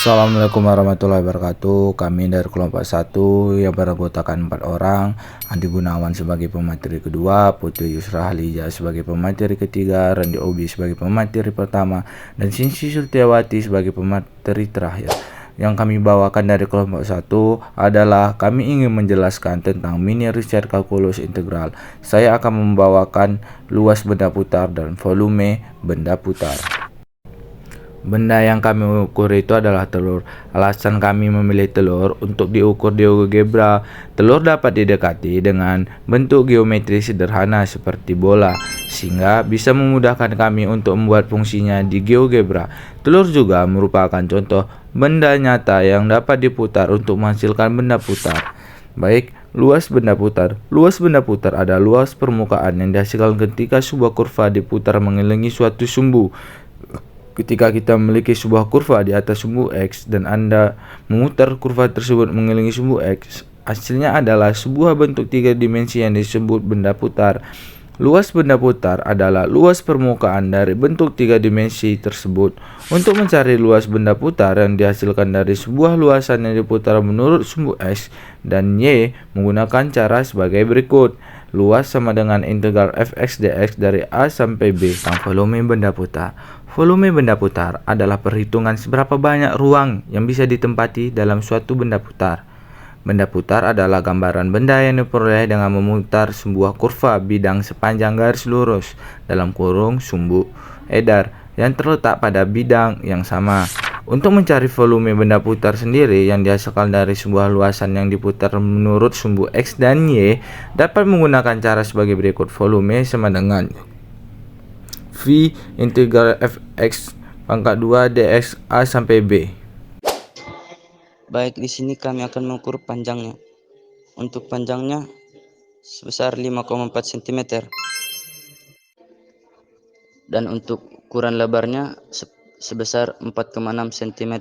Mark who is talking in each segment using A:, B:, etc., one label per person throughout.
A: Assalamualaikum warahmatullahi wabarakatuh. Kami dari kelompok 1 yang beranggotakan 4 orang. Andi Gunawan sebagai pemateri kedua, Putri Yusra Halija sebagai pemateri ketiga, Randy Obi sebagai pemateri pertama, dan Sinsi Surtiawati sebagai pemateri terakhir. Yang kami bawakan dari kelompok 1 adalah kami ingin menjelaskan tentang mini riset kalkulus integral. Saya akan membawakan luas benda putar dan volume benda putar. Benda yang kami ukur itu adalah telur. Alasan kami memilih telur untuk diukur di GeoGebra. Telur dapat didekati dengan bentuk geometri sederhana seperti bola, sehingga bisa memudahkan kami untuk membuat fungsinya di GeoGebra. Telur juga merupakan contoh benda nyata yang dapat diputar untuk menghasilkan benda putar. Baik, luas benda putar. Luas benda putar adalah luas permukaan yang dihasilkan ketika sebuah kurva diputar mengelilingi suatu sumbu. Ketika kita memiliki sebuah kurva di atas sumbu X dan Anda memutar kurva tersebut mengelilingi sumbu X, hasilnya adalah sebuah bentuk 3 dimensi yang disebut benda putar. Luas benda putar adalah luas permukaan dari bentuk 3 dimensi tersebut. Untuk mencari luas benda putar yang dihasilkan dari sebuah luasan yang diputar menurut sumbu X dan Y menggunakan cara sebagai berikut. Luas sama dengan integral fx dx dari A sampai B. Tentang volume benda putar. Volume benda putar adalah perhitungan seberapa banyak ruang yang bisa ditempati dalam suatu benda putar. Benda putar adalah gambaran benda yang diperoleh dengan memutar sebuah kurva bidang sepanjang garis lurus dalam kurung sumbu edar yang terletak pada bidang yang sama. Untuk mencari volume benda putar sendiri yang dihasilkan dari sebuah luasan yang diputar menurut sumbu X dan Y, dapat menggunakan cara sebagai berikut. Volume sama dengan V integral fx pangkat 2 dx A sampai B.
B: Baik, di sini kami akan mengukur panjangnya. Untuk panjangnya sebesar 5,4 cm. Dan untuk ukuran lebarnya sebesar 4,6 cm.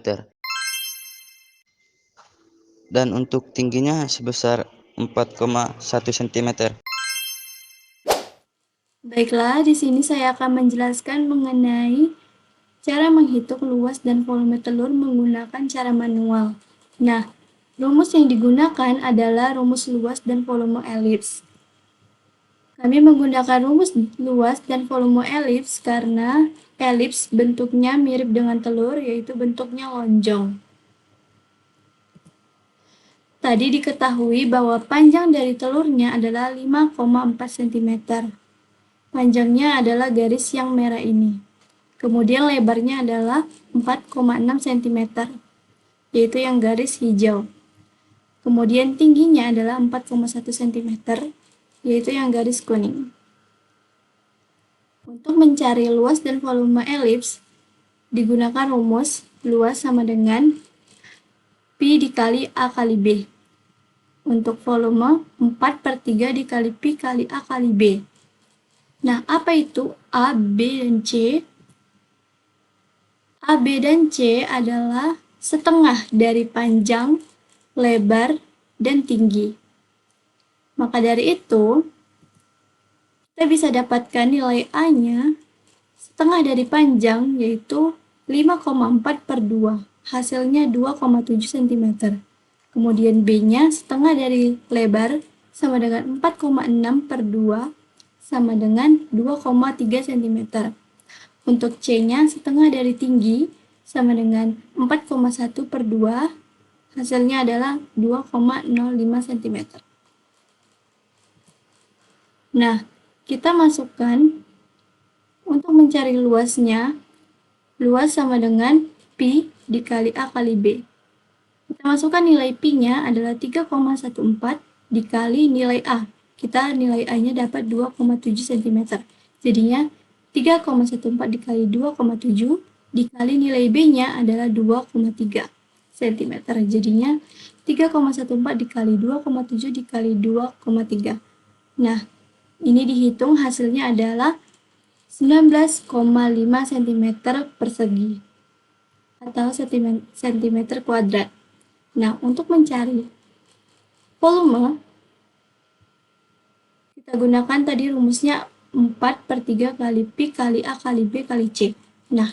B: Dan untuk tingginya sebesar 4,1 cm.
C: Baiklah, di sini saya akan menjelaskan mengenai cara menghitung luas dan volume telur menggunakan cara manual. Nah, rumus yang digunakan adalah rumus luas dan volume elips. Kami menggunakan rumus luas dan volume elips karena elips bentuknya mirip dengan telur, yaitu bentuknya lonjong. Tadi diketahui bahwa panjang dari telurnya adalah 5,4 cm. Panjangnya adalah garis yang merah ini. Kemudian lebarnya adalah 4,6 cm, yaitu yang garis hijau. Kemudian tingginya adalah 4,1 cm, yaitu yang garis kuning. Untuk mencari luas dan volume elips, digunakan rumus luas sama dengan Pi dikali A kali B. Untuk volume, 4/3 dikali Pi kali A kali B. Nah, apa itu A, B, dan C? A, B, dan C adalah setengah dari panjang, lebar, dan tinggi. Maka dari itu, kita bisa dapatkan nilai A-nya setengah dari panjang, yaitu 5,4/2. Hasilnya 2,7 cm. Kemudian B-nya setengah dari lebar sama dengan 4,6/2 sama dengan 2,3 cm. Untuk C-nya setengah dari tinggi sama dengan 4,1/2, hasilnya adalah 2,05 cm. Nah, kita masukkan untuk mencari luasnya, luas sama dengan Pi dikali A kali B. Kita masukkan nilai Pi-nya adalah 3,14 dikali nilai A. Kita nilai A-nya dapat 2,7 cm. Jadinya 3,14 dikali 2,7 dikali nilai B-nya adalah 2,3 cm. Jadinya 3,14 dikali 2,7 dikali 2,3. Nah, ini dihitung hasilnya adalah 19,5 cm persegi atau cm kuadrat. Nah, untuk mencari volume, kita gunakan tadi rumusnya 4/3 kali Pi kali A kali B kali C. Nah,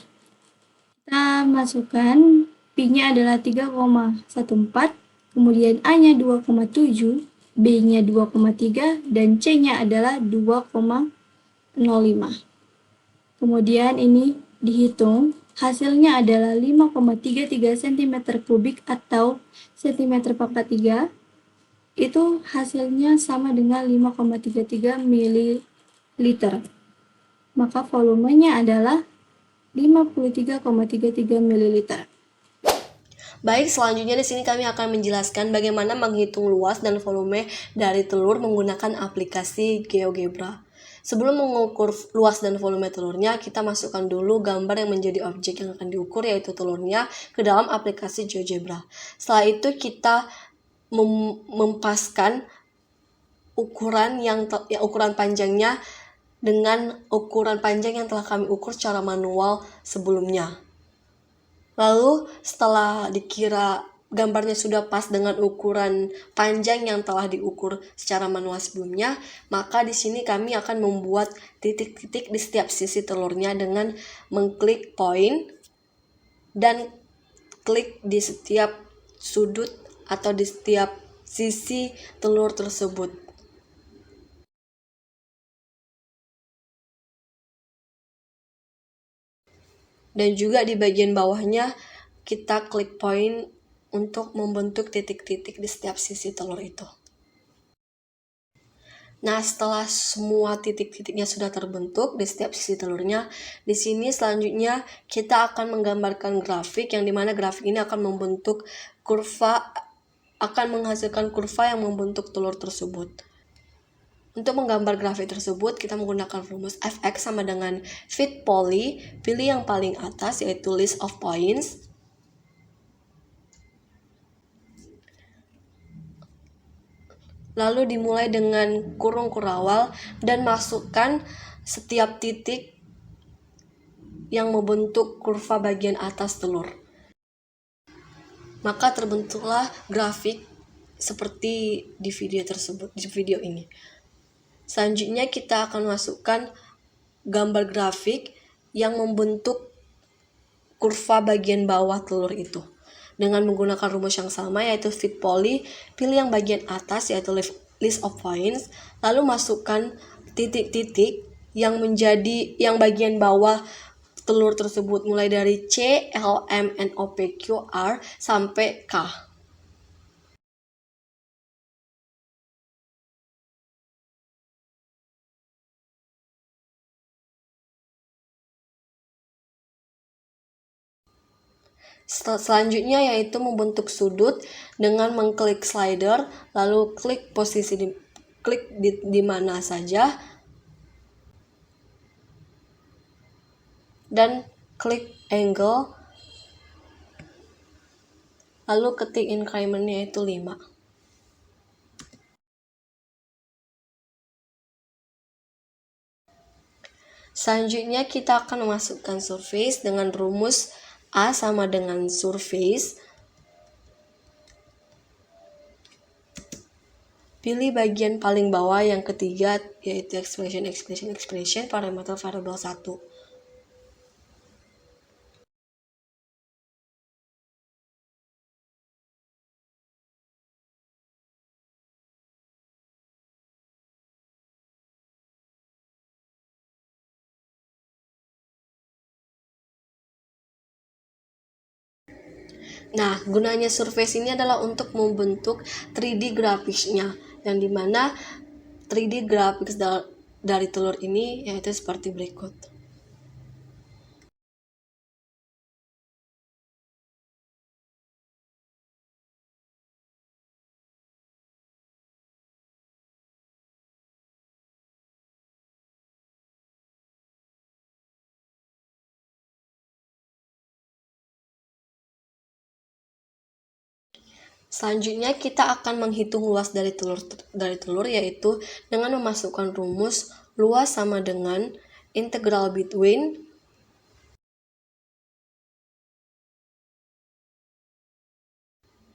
C: kita masukkan Pi-nya adalah 3,14, kemudian A-nya 2,7, B-nya 2,3, dan C-nya adalah 2,05. Kemudian ini dihitung, hasilnya adalah 5,33 cm kubik atau cm pangkat 3. Itu hasilnya sama dengan 5,33 ml. Maka volumenya adalah 53,33 ml.
D: Baik, selanjutnya di sini kami akan menjelaskan bagaimana menghitung luas dan volume dari telur menggunakan aplikasi GeoGebra. Sebelum mengukur luas dan volume telurnya, kita masukkan dulu gambar yang menjadi objek yang akan diukur, yaitu telurnya, ke dalam aplikasi GeoGebra. Setelah itu kita mempaskan ukuran ukuran panjangnya dengan ukuran panjang yang telah kami ukur secara manual sebelumnya. Lalu setelah dikira gambarnya sudah pas dengan ukuran panjang yang telah diukur secara manual sebelumnya, maka di sini kami akan membuat titik-titik di setiap sisi telurnya dengan mengklik point dan klik di setiap sudut atau di setiap sisi telur tersebut. Dan juga di bagian bawahnya kita klik point untuk membentuk titik-titik di setiap sisi telur itu. Nah, setelah semua titik-titiknya sudah terbentuk di setiap sisi telurnya, di sini selanjutnya kita akan menggambarkan grafik, yang dimana grafik ini akan membentuk kurva, akan menghasilkan kurva yang membentuk telur tersebut. Untuk menggambar grafik tersebut, kita menggunakan rumus fx sama dengan fit poly, pilih yang paling atas yaitu list of points. Lalu dimulai dengan kurung kurawal dan masukkan setiap titik yang membentuk kurva bagian atas telur. Maka terbentuklah grafik seperti di video tersebut, di video ini. Selanjutnya kita akan masukkan gambar grafik yang membentuk kurva bagian bawah telur itu. Dengan menggunakan rumus yang sama yaitu fit poly, pilih yang bagian atas yaitu list of points, lalu masukkan titik-titik yang menjadi yang bagian bawah telur tersebut mulai dari C, L, M, N, O, P, Q, R sampai K. Selanjutnya yaitu membentuk sudut dengan mengklik slider, lalu klik posisi di mana saja dan klik angle, lalu ketik incrementnya itu 5. Selanjutnya kita akan memasukkan surface dengan rumus A sama dengan surface. Pilih bagian paling bawah yang ketiga yaitu expression parameter variabel 1. Nah, gunanya surface ini adalah untuk membentuk 3D graphics-nya, yang dimana 3D graphics dari telur ini yaitu seperti berikut. Selanjutnya kita akan menghitung luas dari telur yaitu dengan memasukkan rumus luas sama dengan integral between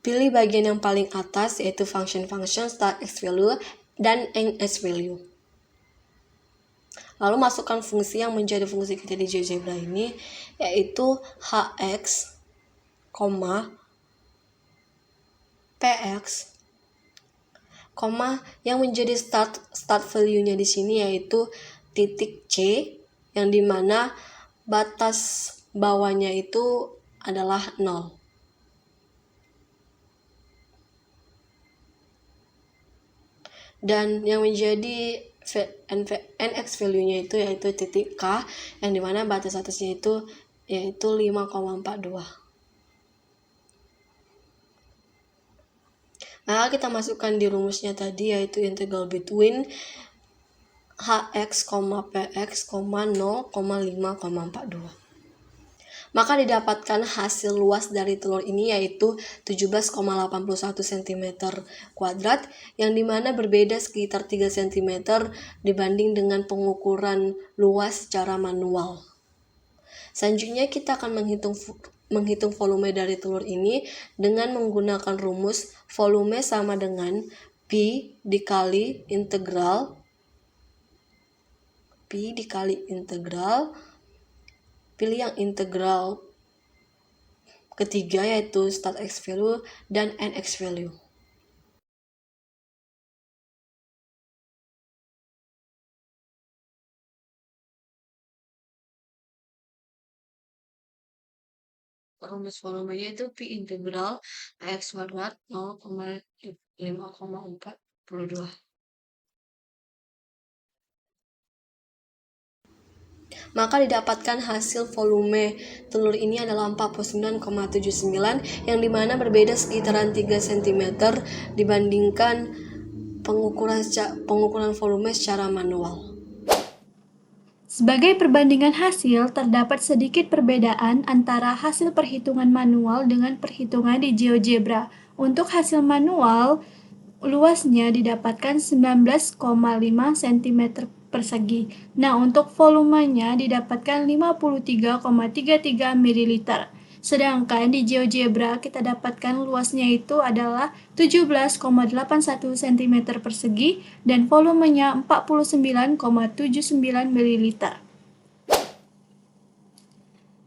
D: pilih bagian yang paling atas yaitu function start x value dan end x value. Lalu masukkan fungsi yang menjadi fungsi kita di GeoGebra ini yaitu hx koma px, koma yang menjadi start value-nya di sini yaitu titik C, yang dimana batas bawahnya itu adalah 0. Dan yang menjadi nx value-nya itu yaitu titik K, yang dimana batas atasnya itu yaitu 5,42. Maka kita masukkan di rumusnya tadi yaitu integral between hx, px, 0,5,42. Maka didapatkan hasil luas dari telur ini yaitu 17,81 cm kuadrat, yang dimana berbeda sekitar 3 cm dibanding dengan pengukuran luas secara manual. Selanjutnya kita akan menghitung volume dari telur ini dengan menggunakan rumus volume sama dengan P dikali integral pilih yang integral ketiga yaitu start x value dan nx value. Rumus volumenya itu P integral X kuadrat 0,5,42. Maka didapatkan hasil volume telur ini adalah 49,79, yang dimana berbeda sekitaran 3 cm dibandingkan pengukuran volume secara manual.
C: Sebagai perbandingan hasil, terdapat sedikit perbedaan antara hasil perhitungan manual dengan perhitungan di GeoGebra. Untuk hasil manual, luasnya didapatkan 19,5 cm persegi. Nah, untuk volumenya didapatkan 53,33 ml. Sedangkan di GeoGebra kita dapatkan luasnya itu adalah 17,81 cm persegi dan volumenya 49,79 ml.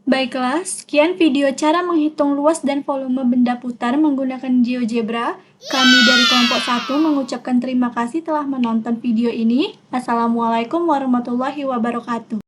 C: Baiklah, sekian video cara menghitung luas dan volume benda putar menggunakan GeoGebra. Kami dari kelompok 1 mengucapkan terima kasih telah menonton video ini. Assalamualaikum warahmatullahi wabarakatuh.